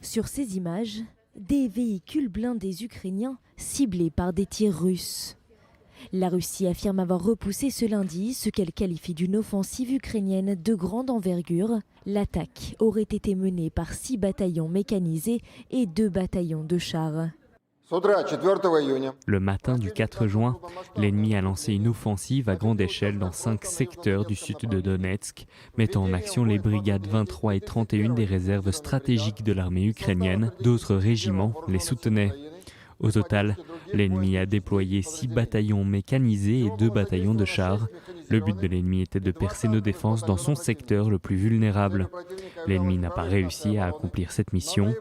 Sur ces images, des véhicules blindés ukrainiens ciblés par des tirs russes. La Russie affirme avoir repoussé ce lundi ce qu'elle qualifie d'une offensive ukrainienne de grande envergure. L'attaque aurait été menée par 6 bataillons mécanisés et 2 bataillons de chars. Le matin du 4 juin, l'ennemi a lancé une offensive à grande échelle dans 5 secteurs du sud de Donetsk, mettant en action les brigades 23 et 31 des réserves stratégiques de l'armée ukrainienne. D'autres régiments les soutenaient. Au total, l'ennemi a déployé 6 bataillons mécanisés et 2 bataillons de chars. Le but de l'ennemi était de percer nos défenses dans son secteur le plus vulnérable. L'ennemi n'a pas réussi à accomplir cette mission.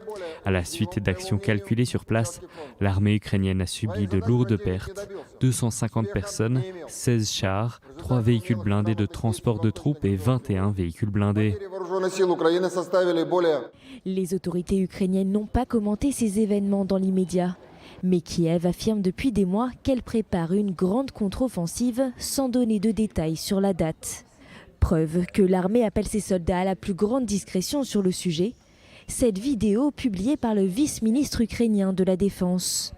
À la suite d'actions calculées sur place, l'armée ukrainienne a subi de lourdes pertes. 250 personnes, 16 chars, 3 véhicules blindés de transport de troupes et 21 véhicules blindés. Les autorités ukrainiennes n'ont pas commenté ces événements dans l'immédiat. Mais Kiev affirme depuis des mois qu'elle prépare une grande contre-offensive sans donner de détails sur la date. Preuve que l'armée appelle ses soldats à la plus grande discrétion sur le sujet. Cette vidéo publiée par le vice-ministre ukrainien de la Défense.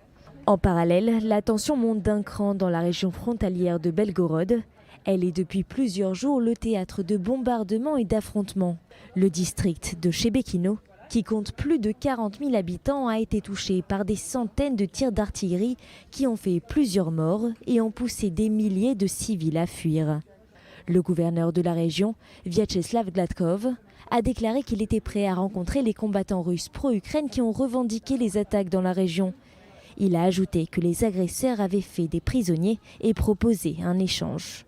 En parallèle, la tension monte d'un cran dans la région frontalière de Belgorod. Elle est depuis plusieurs jours le théâtre de bombardements et d'affrontements. Le district de Chebekino, qui compte plus de 40 000 habitants, a été touché par des centaines de tirs d'artillerie qui ont fait plusieurs morts et ont poussé des milliers de civils à fuir. Le gouverneur de la région, Vyacheslav Gladkov, a déclaré qu'il était prêt à rencontrer les combattants russes pro-Ukraine qui ont revendiqué les attaques dans la région. Il a ajouté que les agresseurs avaient fait des prisonniers et proposé un échange.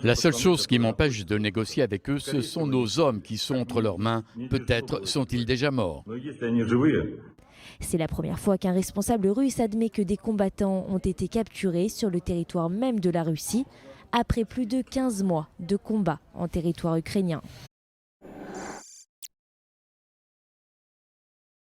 La seule chose qui m'empêche de négocier avec eux, ce sont nos hommes qui sont entre leurs mains. Peut-être sont-ils déjà morts. C'est la première fois qu'un responsable russe admet que des combattants ont été capturés sur le territoire même de la Russie, après plus de 15 mois de combat en territoire ukrainien.